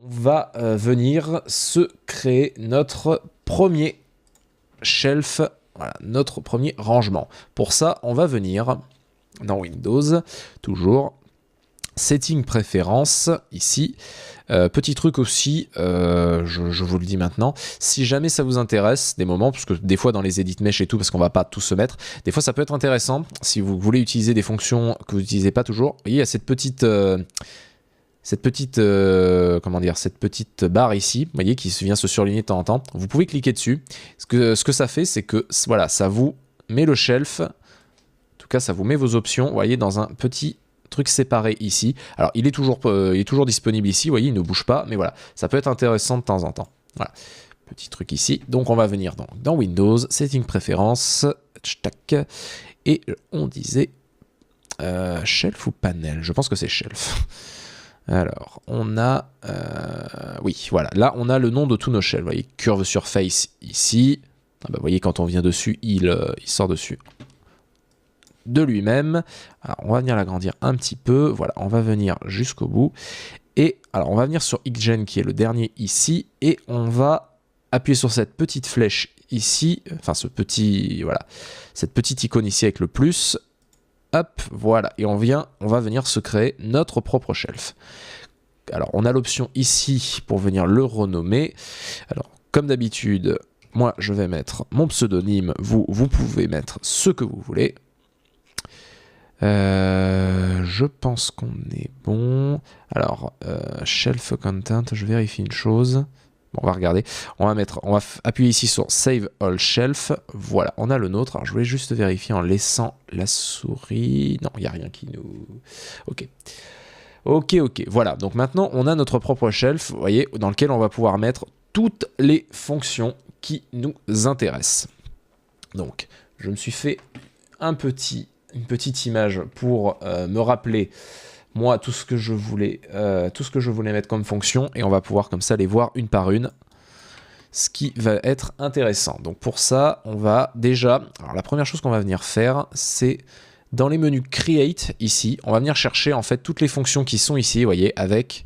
On va venir se créer notre premier shelf, voilà, notre premier rangement. Pour ça, on va venir dans Windows, toujours, Setting préférences, ici. Petit truc aussi, je vous le dis maintenant, si jamais ça vous intéresse, des moments, parce que des fois dans les edit mesh et tout, parce qu'on va pas tous se mettre, des fois ça peut être intéressant, si vous voulez utiliser des fonctions que vous n'utilisez pas toujours. Vous voyez, il y a cette petite comment dire, cette petite barre ici, vous voyez, qui vient se surligner de temps en temps. Vous pouvez cliquer dessus. Ce que ça fait, c'est que voilà, ça vous met le shelf, en tout cas ça vous met vos options, vous voyez, dans un petit truc séparé ici. Alors il est toujours disponible ici, vous voyez, il ne bouge pas, mais voilà, ça peut être intéressant de temps en temps. Voilà, petit truc ici. Donc on va venir dans Windows, Setting préférences, et on disait shelf ou panel, je pense que c'est shelf. Alors, on a... oui, voilà. Là, on a le nom de tous nos shells. Vous voyez, Curve Surface ici. Ah bah, vous voyez, quand on vient dessus, il sort dessus de lui-même. Alors, on va venir l'agrandir un petit peu. Voilà, on va venir jusqu'au bout. Et alors, on va venir sur Xgen, qui est le dernier ici. Et on va appuyer sur cette petite flèche ici. Enfin, voilà, cette petite icône ici avec le plus. Hop, voilà, et on va venir se créer notre propre shelf. Alors, on a l'option ici pour venir le renommer. Alors, comme d'habitude, moi, je vais mettre mon pseudonyme. Vous pouvez mettre ce que vous voulez. Je pense qu'on est bon. Alors, shelf content, je vérifie une chose. Bon, on va regarder. On va appuyer ici sur Save All Shelf. Voilà, on a le nôtre. Alors, je voulais juste vérifier en laissant la souris. Non, il n'y a rien qui nous... Ok. Ok. Voilà, donc maintenant, on a notre propre shelf, vous voyez, dans lequel on va pouvoir mettre toutes les fonctions qui nous intéressent. Donc, je me suis fait une petite image pour me rappeler moi tout ce que je voulais mettre comme fonction, et on va pouvoir comme ça les voir une par une, ce qui va être intéressant. Donc pour ça, on va déjà, alors la première chose qu'on va venir faire, c'est dans les menus Create ici, on va venir chercher en fait toutes les fonctions qui sont ici, vous voyez, avec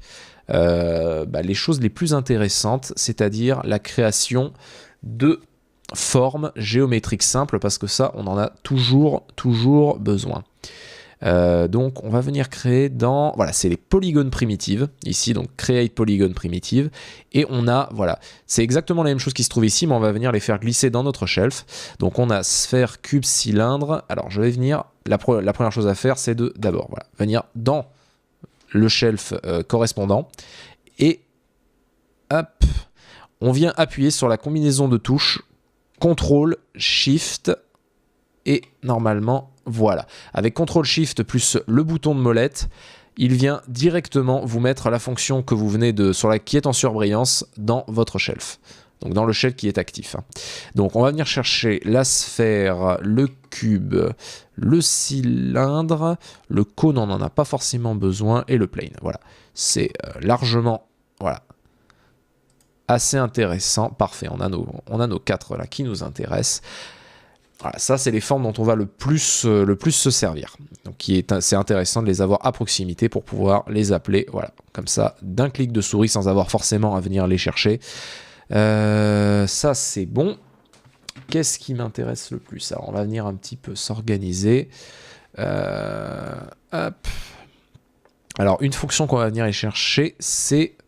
les choses les plus intéressantes, c'est-à-dire la création de formes géométriques simples, parce que ça, on en a toujours besoin. Donc on va venir créer dans, voilà, c'est les polygones primitives ici, donc create polygon primitive, et on a, voilà, c'est exactement la même chose qui se trouve ici, mais on va venir les faire glisser dans notre shelf. Donc on a sphère, cube, cylindre. Alors je vais venir, la première chose à faire, c'est d'abord voilà, venir dans le shelf correspondant, et hop, on vient appuyer sur la combinaison de touches CTRL, SHIFT, et normalement, voilà. Avec CTRL-SHIFT plus le bouton de molette, il vient directement vous mettre la fonction que vous venez qui est en surbrillance dans votre shelf. Donc dans le shelf qui est actif. Donc on va venir chercher la sphère, le cube, le cylindre, le cône, on n'en a pas forcément besoin, et le plane. Voilà. C'est largement, voilà, assez intéressant. Parfait, on a nos 4 là qui nous intéressent. Voilà, ça c'est les formes dont on va le plus se servir. Donc c'est intéressant de les avoir à proximité pour pouvoir les appeler, voilà, comme ça, d'un clic de souris sans avoir forcément à venir les chercher. Ça c'est bon. Qu'est-ce qui m'intéresse le plus? Alors on va venir un petit peu s'organiser. Hop. Alors une fonction qu'on va venir aller chercher, c'est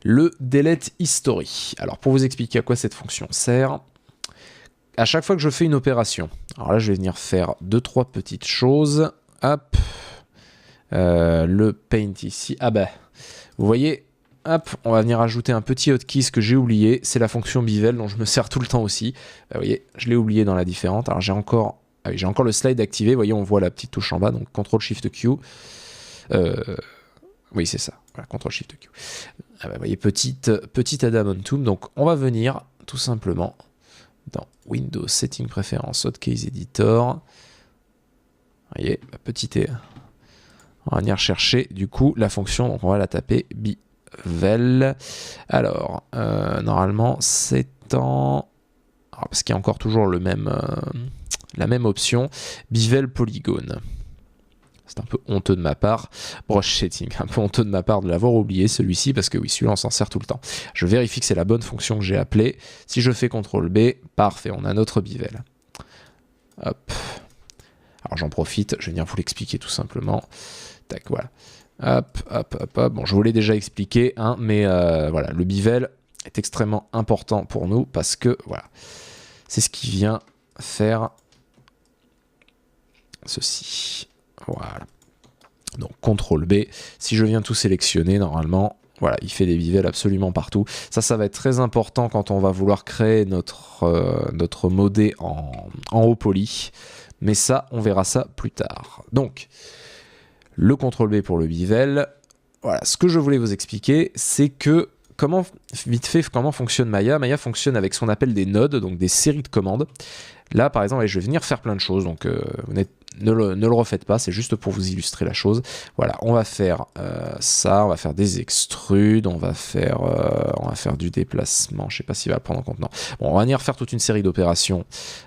le delete history. Alors pour vous expliquer à quoi cette fonction sert, à chaque fois que je fais une opération, alors là je vais venir faire 2-3 petites choses. Hop, le paint ici. Ah bah, vous voyez, hop, on va venir ajouter un petit hotkey que j'ai oublié. C'est la fonction Bevel dont je me sers tout le temps aussi. Vous voyez, je l'ai oublié dans la différente. Alors j'ai encore le slide activé. Vous voyez, on voit la petite touche en bas, donc CTRL-SHIFT-Q. Oui, c'est ça. Voilà, CTRL-SHIFT-Q. Ah bah, vous voyez, petit adamantum. Donc on va venir tout simplement dans Windows Setting Préférences, Hotkeys Editor. Vous voyez, on va venir chercher du coup la fonction, donc on va la taper Bevel. Alors, normalement, c'est en... Alors, parce qu'il y a encore toujours la même option, Bevel Polygone. C'est un peu honteux de ma part. Brush shading, un peu honteux de ma part de l'avoir oublié celui-ci parce que oui, celui-là on s'en sert tout le temps. Je vérifie que c'est la bonne fonction que j'ai appelée. Si je fais CTRL B, parfait, on a notre bevel. Hop. Alors j'en profite, je vais venir vous l'expliquer tout simplement. Tac, voilà. Hop, hop, hop, hop. Bon, je vous l'ai déjà expliqué, hein, mais voilà, le bevel est extrêmement important pour nous parce que voilà, c'est ce qui vient faire ceci. Voilà. Donc CTRL B. Si je viens tout sélectionner, normalement, voilà, il fait des bevels absolument partout. Ça va être très important quand on va vouloir créer notre modé en haut poly. Mais ça, on verra ça plus tard. Donc, le CTRL B pour le bevel. Voilà, ce que je voulais vous expliquer, c'est que vite fait, comment fonctionne Maya. Maya fonctionne avec ce qu'on appelle des nodes, donc des séries de commandes. Là, par exemple, allez, je vais venir faire plein de choses, donc ne le refaites pas, c'est juste pour vous illustrer la chose. Voilà, on va faire ça, on va faire des extrudes, on va faire du déplacement, je sais pas s'il va le prendre en compte, non. Bon, on va venir faire toute une série d'opérations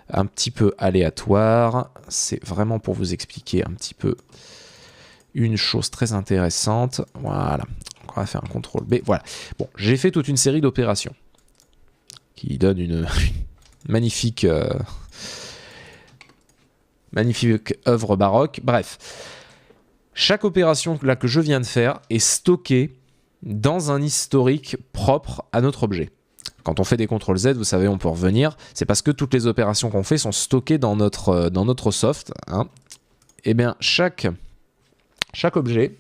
un petit peu aléatoires. C'est vraiment pour vous expliquer un petit peu une chose très intéressante. Voilà, on va faire un CTRL B, voilà. Bon, j'ai fait toute une série d'opérations qui donne une magnifique... magnifique œuvre baroque. Bref, chaque opération là que je viens de faire est stockée dans un historique propre à notre objet. Quand on fait des CTRL Z, vous savez, on peut revenir. C'est parce que toutes les opérations qu'on fait sont stockées dans notre soft. Hein. Et bien, chaque objet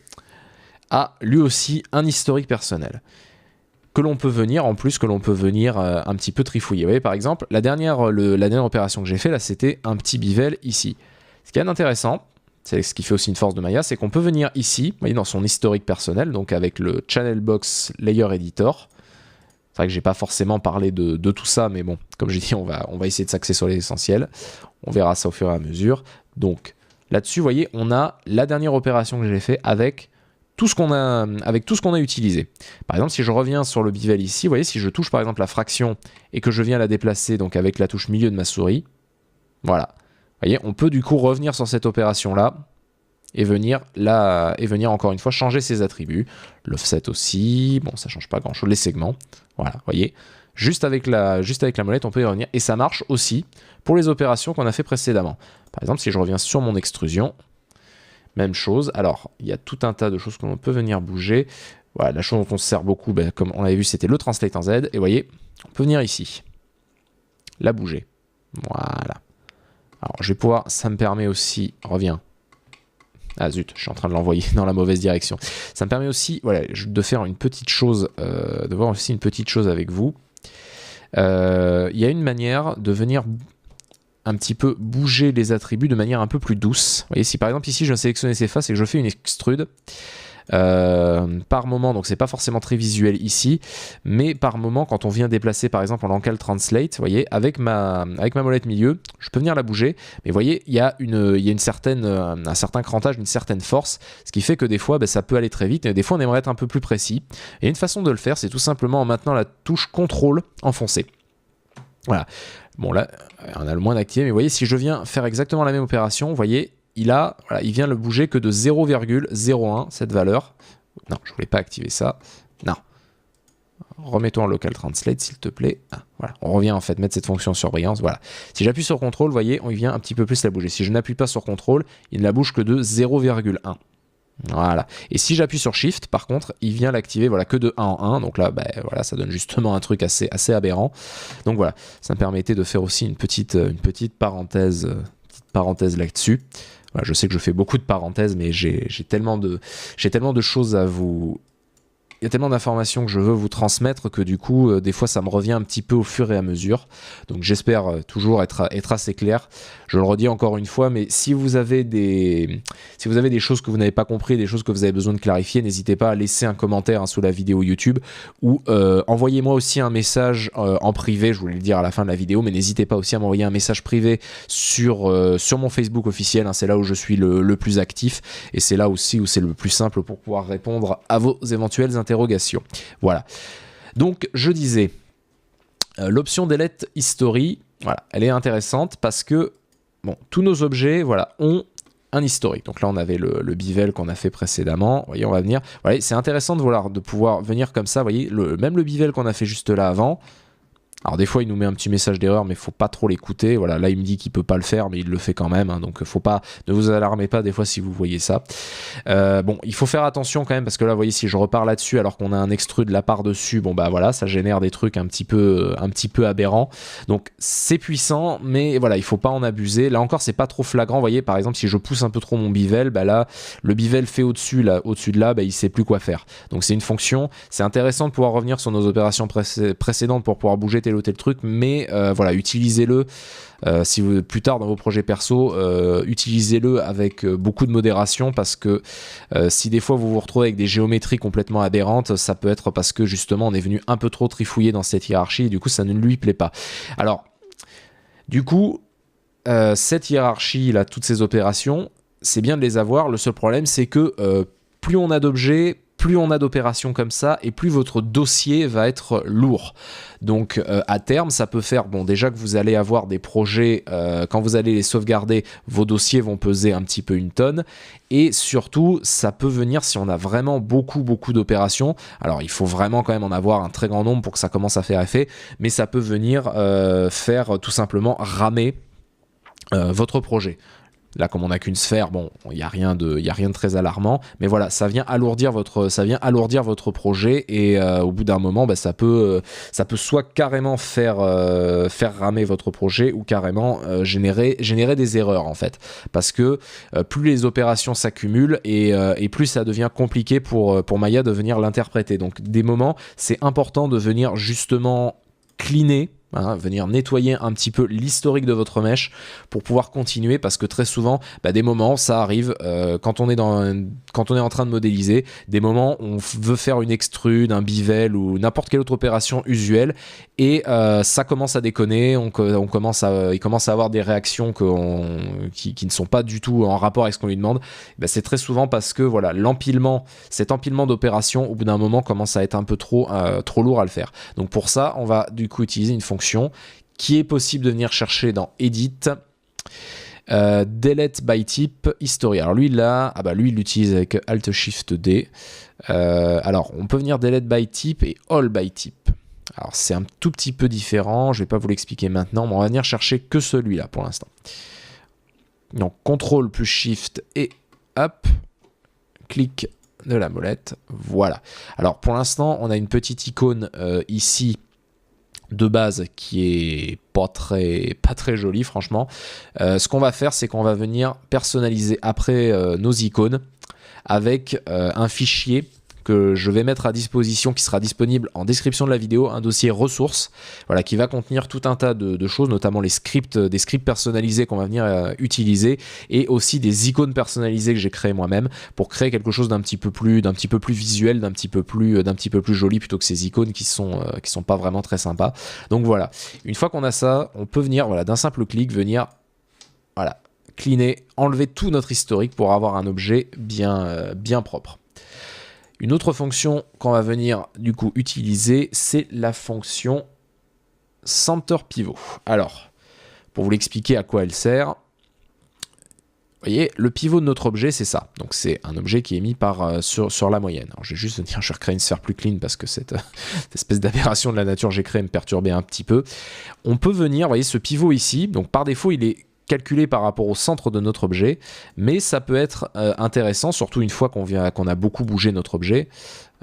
a lui aussi un historique personnel. Que l'on peut venir, en plus, un petit peu trifouiller. Vous voyez, par exemple, la dernière opération que j'ai fait, là, c'était un petit bevel ici. Ce qui est intéressant, c'est ce qui fait aussi une force de Maya, c'est qu'on peut venir ici, vous voyez, dans son historique personnel, donc avec le Channel Box Layer Editor. C'est vrai que j'ai pas forcément parlé de tout ça, mais bon, comme j'ai dit, on va essayer de s'axer sur les essentiels. On verra ça au fur et à mesure. Donc, là-dessus, vous voyez, on a la dernière opération que j'ai fait avec tout ce qu'on a utilisé. Par exemple, si je reviens sur le bevel ici, vous voyez, si je touche par exemple la fraction et que je viens la déplacer donc avec la touche milieu de ma souris, voilà. Vous voyez, on peut du coup revenir sur cette opération-là et venir encore une fois changer ses attributs. L'offset aussi, bon, ça change pas grand-chose. Les segments, voilà, vous voyez. Juste avec la molette, on peut y revenir. Et ça marche aussi pour les opérations qu'on a fait précédemment. Par exemple, si je reviens sur mon extrusion, même chose. Alors, il y a tout un tas de choses que l'on peut venir bouger. Voilà, la chose dont on se sert beaucoup, ben, comme on l'avait vu, c'était le Translate en Z. Et vous voyez, on peut venir ici, la bouger. Voilà. Alors, je vais pouvoir, ça me permet aussi, reviens. Ah zut, je suis en train de l'envoyer dans la mauvaise direction. Ça me permet aussi, voilà, de faire une petite chose, de voir aussi une petite chose avec vous. Il y a une manière de venir un petit peu bouger les attributs de manière un peu plus douce. Vous voyez, si par exemple ici je viens sélectionner ces faces et que je fais une extrude, par moment, donc c'est pas forcément très visuel ici, mais par moment quand on vient déplacer par exemple en Local Translate, vous voyez, avec ma molette milieu, je peux venir la bouger, mais vous voyez, il y a un certain crantage, une certaine force, ce qui fait que des fois ça peut aller très vite, et des fois on aimerait être un peu plus précis. Et une façon de le faire, c'est tout simplement en maintenant la touche CTRL enfoncée. Voilà. Bon là, on a le moins d'activer, mais vous voyez, si je viens faire exactement la même opération, vous voyez, il vient le bouger que de 0,01, cette valeur. Non, je voulais pas activer ça. Non. Remettons en Local Translate, s'il te plaît. Ah, voilà. On revient en fait mettre cette fonction surbrillance. Voilà. Si j'appuie sur CTRL, vous voyez, il vient un petit peu plus la bouger. Si je n'appuie pas sur CTRL, il ne la bouge que de 0,1. Voilà. Et si j'appuie sur Shift, par contre, il vient l'activer voilà, que de 1 en 1. Donc là, voilà, ça donne justement un truc assez aberrant. Donc voilà, ça me permettait de faire aussi une petite parenthèse là-dessus. Voilà, je sais que je fais beaucoup de parenthèses, mais j'ai tellement de choses à vous... Il y a tellement d'informations que je veux vous transmettre que du coup, des fois, ça me revient un petit peu au fur et à mesure. Donc j'espère toujours être assez clair. Je le redis encore une fois, mais si vous avez des choses que vous n'avez pas compris, des choses que vous avez besoin de clarifier, n'hésitez pas à laisser un commentaire sous la vidéo YouTube ou envoyez-moi aussi un message en privé, je voulais le dire à la fin de la vidéo, mais n'hésitez pas aussi à m'envoyer un message privé sur mon Facebook officiel, hein, c'est là où je suis le plus actif et c'est là aussi où c'est le plus simple pour pouvoir répondre à vos éventuelles interrogations. Voilà. Donc, je disais, l'option Delete History, voilà, elle est intéressante parce que bon, tous nos objets voilà, ont un historique. Donc là, on avait le bivel qu'on a fait précédemment. Vous voyez, on va venir. Voilà, c'est intéressant de pouvoir venir comme ça. Vous voyez, même le bivel qu'on a fait juste là avant. Alors des fois il nous met un petit message d'erreur mais faut pas trop l'écouter, voilà, là il me dit qu'il peut pas le faire mais il le fait quand même, hein, donc faut pas, ne vous alarmez pas des fois si vous voyez ça. Bon, il faut faire attention quand même parce que là vous voyez si je repars là-dessus alors qu'on a un extrude la part dessus, bon bah voilà, ça génère des trucs un petit peu aberrants, donc c'est puissant mais voilà, il faut pas en abuser. Là encore c'est pas trop flagrant, vous voyez par exemple si je pousse un peu trop mon bivel, bah là le bivel fait au-dessus de là, bah, il sait plus quoi faire, donc c'est une fonction, c'est intéressant de pouvoir revenir sur nos opérations précédentes pour pouvoir bouger tel ou tel truc, mais voilà, utilisez-le si vous, plus tard dans vos projets perso, utilisez-le avec beaucoup de modération parce que si des fois vous vous retrouvez avec des géométries complètement aberrantes, ça peut être parce que justement on est venu un peu trop trifouiller dans cette hiérarchie et du coup ça ne lui plaît pas. Alors, du coup, cette hiérarchie là, toutes ces opérations, c'est bien de les avoir, le seul problème c'est que plus on a d'objets, plus on a d'opérations comme ça et plus votre dossier va être lourd. Donc à terme, ça peut faire, bon déjà que vous allez avoir des projets, quand vous allez les sauvegarder, vos dossiers vont peser un petit peu 1 tonne et surtout, ça peut venir si on a vraiment beaucoup d'opérations. Alors il faut vraiment quand même en avoir un très grand nombre pour que ça commence à faire effet, mais ça peut venir faire tout simplement ramer votre projet. Là, comme on n'a qu'une sphère, bon, il n'y a rien de très alarmant, mais voilà, ça vient alourdir votre projet et au bout d'un moment, bah, ça peut soit carrément faire ramer votre projet ou carrément générer des erreurs en fait, parce que plus les opérations s'accumulent et plus ça devient compliqué pour Maya de venir l'interpréter. Donc, des moments, c'est important de venir justement cleaner. Hein, venir nettoyer un petit peu l'historique de votre mèche pour pouvoir continuer parce que très souvent bah, des moments ça arrive quand on est en train de modéliser, des moments on veut faire une extrude, un bivel ou n'importe quelle autre opération usuelle et ça commence à déconner, il commence à avoir des réactions qui ne sont pas du tout en rapport avec ce qu'on lui demande. Bah, c'est très souvent parce que voilà, cet empilement d'opérations au bout d'un moment commence à être un peu trop lourd à le faire. Donc pour ça on va du coup utiliser une fonction qui est possible de venir chercher dans Edit, Delete by Type, History. Alors lui là, lui il l'utilise avec Alt Shift D. Alors on peut venir Delete by Type et All by Type. Alors c'est un tout petit peu différent, je vais pas vous l'expliquer maintenant, mais on va venir chercher que celui-là pour l'instant. Donc CTRL plus Shift et hop, clic de la molette, voilà. Alors pour l'instant on a une petite icône ici de base qui est pas très jolie franchement. Ce qu'on va faire c'est qu'on va venir personnaliser après nos icônes avec un fichier que je vais mettre à disposition qui sera disponible en description de la vidéo, un dossier ressources, voilà, qui va contenir tout un tas de choses, notamment des scripts personnalisés qu'on va venir utiliser et aussi des icônes personnalisées que j'ai créées moi-même pour créer quelque chose d'un petit peu plus visuel, d'un petit peu plus joli plutôt que ces icônes qui sont pas vraiment très sympas. Donc voilà, une fois qu'on a ça, on peut venir voilà, d'un simple clic venir voilà, cleaner, enlever tout notre historique pour avoir un objet bien propre. Une autre fonction qu'on va venir du coup utiliser, c'est la fonction Center Pivot. Alors, pour vous l'expliquer à quoi elle sert, vous voyez, le pivot de notre objet, c'est ça. Donc c'est un objet qui est mis sur la moyenne. Alors, je vais juste venir, je recréer une sphère plus clean parce que cette espèce d'aberration de la nature que j'ai créée me perturbait un petit peu. On peut venir, vous voyez, ce pivot ici, donc par défaut, il est calculé par rapport au centre de notre objet, mais ça peut être intéressant, surtout une fois qu'on a beaucoup bougé notre objet.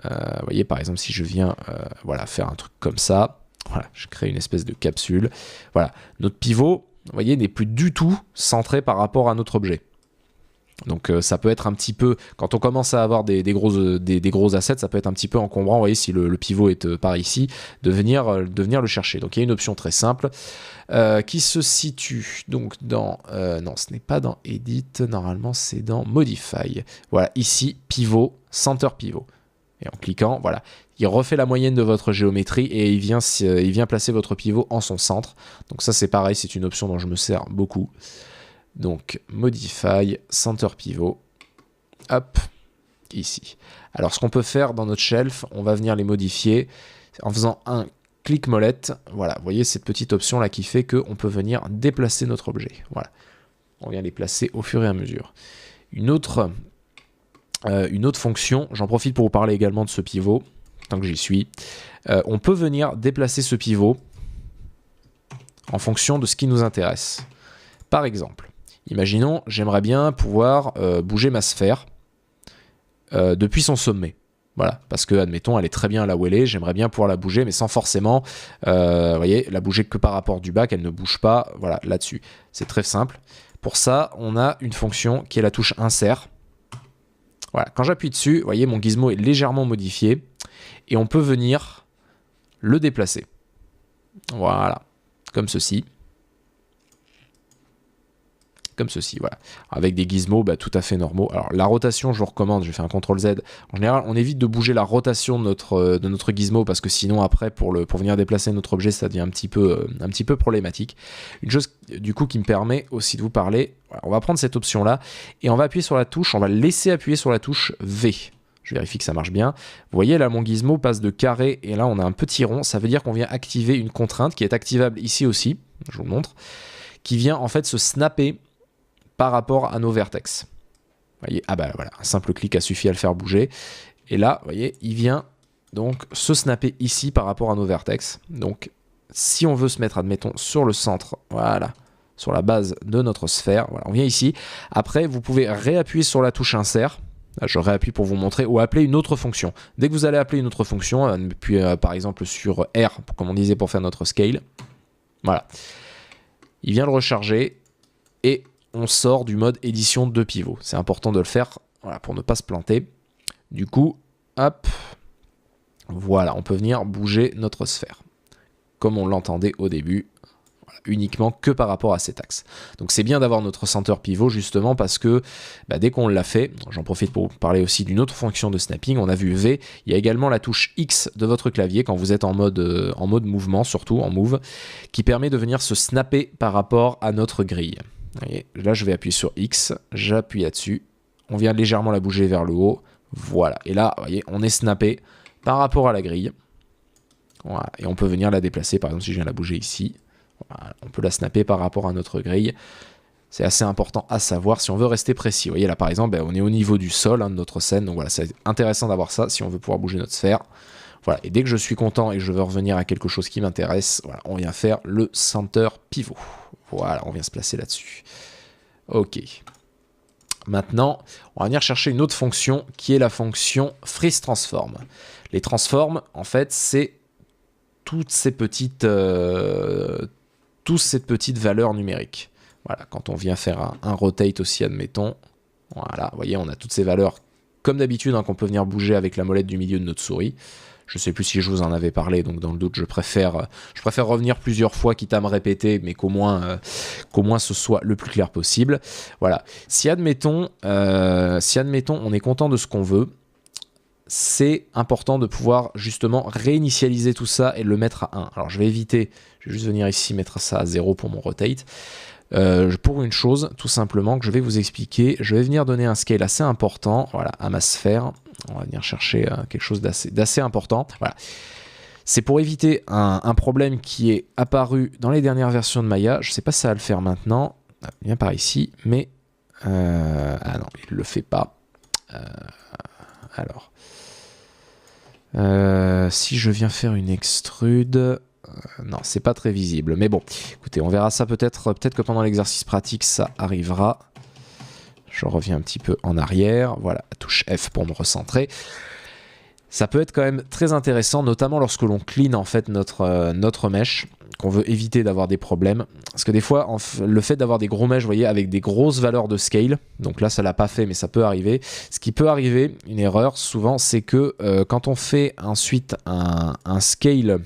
Vous voyez, par exemple, si je viens voilà, faire un truc comme ça, voilà, je crée une espèce de capsule. Voilà, notre pivot, vous voyez, n'est plus du tout centré par rapport à notre objet. Donc ça peut être un petit peu, quand on commence à avoir des gros assets, ça peut être un petit peu encombrant, vous voyez, si le pivot est par ici, de venir le chercher. Donc il y a une option très simple qui se situe donc dans, non ce n'est pas dans Edit, normalement c'est dans Modify. Voilà, ici, pivot, Center Pivot. Et en cliquant, voilà, il refait la moyenne de votre géométrie et il vient placer votre pivot en son centre. Donc ça c'est pareil, c'est une option dont je me sers beaucoup. Donc Modify, Center Pivot, hop, ici. Alors ce qu'on peut faire dans notre shelf, on va venir les modifier en faisant un clic molette. Voilà, vous voyez cette petite option là qui fait qu'on peut venir déplacer notre objet. Voilà. On vient les placer au fur et à mesure. Une autre fonction, j'en profite pour vous parler également de ce pivot, tant que j'y suis. On peut venir déplacer ce pivot en fonction de ce qui nous intéresse. Par exemple, imaginons, j'aimerais bien pouvoir bouger ma sphère depuis son sommet. Voilà, parce que, admettons, elle est très bien là où elle est, j'aimerais bien pouvoir la bouger, mais sans forcément, vous voyez, la bouger que par rapport du bas, qu'elle ne bouge pas, voilà, là-dessus. C'est très simple. Pour ça, on a une fonction qui est la touche insert. Voilà, quand j'appuie dessus, vous voyez, mon gizmo est légèrement modifié, et on peut venir le déplacer. Voilà, comme ceci. Comme ceci, voilà. Avec des gizmos tout à fait normaux. Alors la rotation, je vous recommande, je fais un CTRL-Z. En général, on évite de bouger la rotation de notre gizmo parce que sinon après, pour venir déplacer notre objet, ça devient un petit peu problématique. Une chose du coup qui me permet aussi de vous parler, voilà, on va prendre cette option-là et on va appuyer sur la touche, on va laisser appuyer sur la touche V. Je vérifie que ça marche bien. Vous voyez là, mon gizmo passe de carré et là, on a un petit rond. Ça veut dire qu'on vient activer une contrainte qui est activable ici aussi, je vous le montre, qui vient en fait se snapper par rapport à nos vertex. Vous voyez, ah bah voilà, un simple clic a suffi à le faire bouger. Et là, vous voyez, il vient donc se snapper ici par rapport à nos vertex. Donc, si on veut se mettre, admettons, sur le centre, voilà, sur la base de notre sphère, voilà, on vient ici. Après, vous pouvez réappuyer sur la touche insert. Là, je réappuie pour vous montrer, ou appeler une autre fonction. Dès que vous allez appeler une autre fonction, puis par exemple sur R, comme on disait pour faire notre scale, voilà. Il vient le recharger et on sort du mode édition de pivot. C'est important de le faire, voilà, pour ne pas se planter. Du coup, hop, voilà, on peut venir bouger notre sphère. Comme on l'entendait au début, voilà, uniquement que par rapport à cet axe. Donc c'est bien d'avoir notre center pivot justement parce que dès qu'on l'a fait, j'en profite pour vous parler aussi d'une autre fonction de snapping, on a vu V, il y a également la touche X de votre clavier quand vous êtes en mode mouvement, surtout en move, qui permet de venir se snapper par rapport à notre grille. Voyez, là je vais appuyer sur X, j'appuie là-dessus, on vient légèrement la bouger vers le haut, voilà, et là, vous voyez, on est snappé par rapport à la grille, voilà, et on peut venir la déplacer, par exemple si je viens la bouger ici, voilà, on peut la snapper par rapport à notre grille, c'est assez important à savoir si on veut rester précis. Vous voyez là par exemple, on est au niveau du sol de notre scène, donc voilà, c'est intéressant d'avoir ça si on veut pouvoir bouger notre sphère. Voilà, et dès que je suis content et que je veux revenir à quelque chose qui m'intéresse, voilà, on vient faire le center pivot. Voilà, on vient se placer là-dessus. Ok. Maintenant, on va venir chercher une autre fonction qui est la fonction freeze transform. Les transforms, en fait, c'est toutes ces petites valeurs numériques. Voilà, quand on vient faire un rotate aussi, admettons. Voilà, vous voyez, on a toutes ces valeurs comme d'habitude qu'on peut venir bouger avec la molette du milieu de notre souris. Je ne sais plus si je vous en avais parlé, donc dans le doute, je préfère revenir plusieurs fois, quitte à me répéter, mais qu'au moins ce soit le plus clair possible. Voilà. Si admettons, on est content de ce qu'on veut, c'est important de pouvoir justement réinitialiser tout ça et le mettre à 1. Alors je vais éviter, je vais juste venir ici mettre ça à 0 pour mon rotate. Pour une chose, tout simplement, que je vais vous expliquer, je vais venir donner un scale assez important, voilà, à ma sphère. On va venir chercher quelque chose d'assez important. Voilà. C'est pour éviter un problème qui est apparu dans les dernières versions de Maya. Je ne sais pas si ça va le faire maintenant. Bien par ici, mais... ah non, il ne le fait pas. Alors... si je viens faire une extrude... non, c'est pas très visible. Mais bon, écoutez, on verra ça peut-être que pendant l'exercice pratique, ça arrivera. Je reviens un petit peu en arrière. Voilà, touche F pour me recentrer. Ça peut être quand même très intéressant, notamment lorsque l'on clean en fait notre mesh, qu'on veut éviter d'avoir des problèmes. Parce que des fois, le fait d'avoir des gros meshs, vous voyez, avec des grosses valeurs de scale, donc là ça l'a pas fait, mais ça peut arriver. Ce qui peut arriver, une erreur souvent, c'est que quand on fait ensuite un scale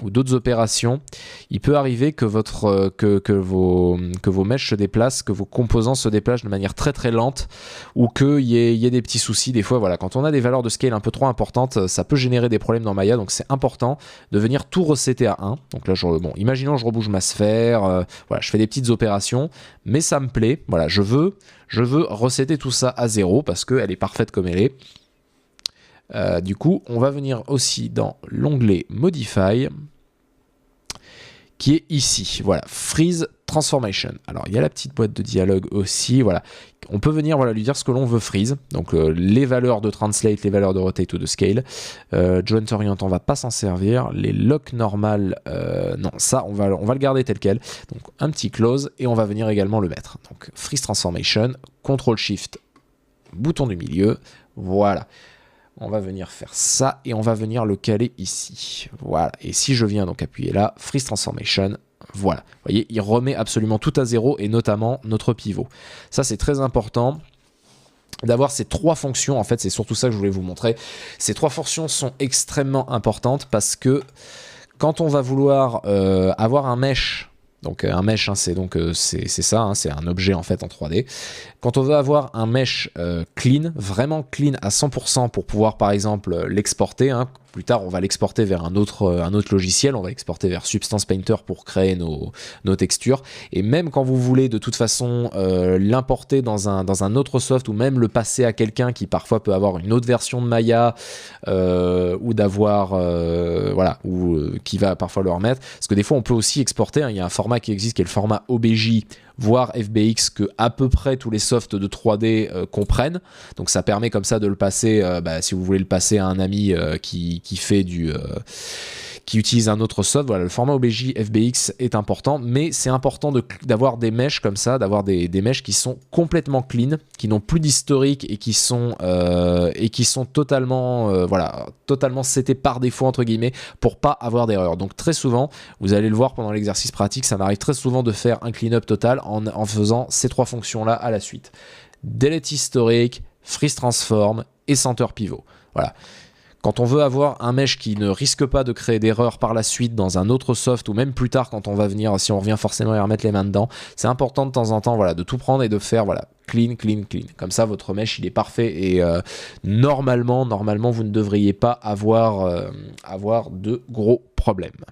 ou d'autres opérations, il peut arriver que vos meshs se déplacent, que vos composants se déplacent de manière très très lente, ou qu'il y ait des petits soucis. Des fois, voilà, quand on a des valeurs de scale un peu trop importantes, ça peut générer des problèmes dans Maya, donc c'est important de venir tout resetter à 1. Donc là, imaginons je rebouge ma sphère, voilà, je fais des petites opérations, mais ça me plaît, voilà, je veux resetter tout ça à 0 parce qu'elle est parfaite comme elle est. Du coup, on va venir aussi dans l'onglet Modify, qui est ici. Voilà, Freeze Transformation. Alors, il y a la petite boîte de dialogue aussi, voilà. On peut venir voilà, lui dire ce que l'on veut freeze, donc les valeurs de translate, les valeurs de rotate ou de scale. Joint orient, on va pas s'en servir. Les lock normal, non, ça, on va le garder tel quel. Donc, un petit close, et on va venir également le mettre. Donc, freeze transformation, Ctrl-Shift, bouton du milieu, voilà. On va venir faire ça, et on va venir le caler ici. Voilà, et si je viens donc appuyer là, freeze transformation, voilà, vous voyez, il remet absolument tout à zéro et notamment notre pivot. Ça, c'est très important d'avoir ces trois fonctions. En fait, c'est surtout ça que je voulais vous montrer. Ces trois fonctions sont extrêmement importantes parce que quand on va vouloir avoir un mesh, donc un mesh, hein, c'est ça, hein, c'est un objet en fait en 3D. Quand on veut avoir un mesh clean, vraiment clean à 100% pour pouvoir par exemple l'exporter, hein, plus tard on va l'exporter vers un autre logiciel, on va exporter vers Substance Painter pour créer nos textures, et même quand vous voulez de toute façon l'importer dans un autre soft, ou même le passer à quelqu'un qui parfois peut avoir une autre version de Maya, ou d'avoir voilà, ou qui va parfois le remettre, parce que des fois on peut aussi exporter, hein, il y a un format qui existe qui est le format OBJ, voire FBX, que à peu près tous les softs de 3D comprennent. Donc ça permet comme ça de le passer, si vous voulez le passer à un ami qui fait qui utilise un autre soft. Voilà, le format OBJ FBX est important, mais c'est important d'avoir des meshs comme ça, d'avoir des meshs qui sont complètement clean, qui n'ont plus d'historique et qui sont totalement totalement setés par défaut entre guillemets pour pas avoir d'erreur. Donc très souvent, vous allez le voir pendant l'exercice pratique, ça m'arrive très souvent de faire un clean-up total en faisant ces trois fonctions là à la suite: delete historique, freeze transform et center pivot. Voilà. Quand on veut avoir un mesh qui ne risque pas de créer d'erreurs par la suite dans un autre soft, ou même plus tard quand on va venir, si on revient forcément et remettre les mains dedans, c'est important de temps en temps voilà, de tout prendre et de faire voilà, clean, clean, clean. Comme ça, votre mesh il est parfait et normalement, vous ne devriez pas avoir de gros problèmes.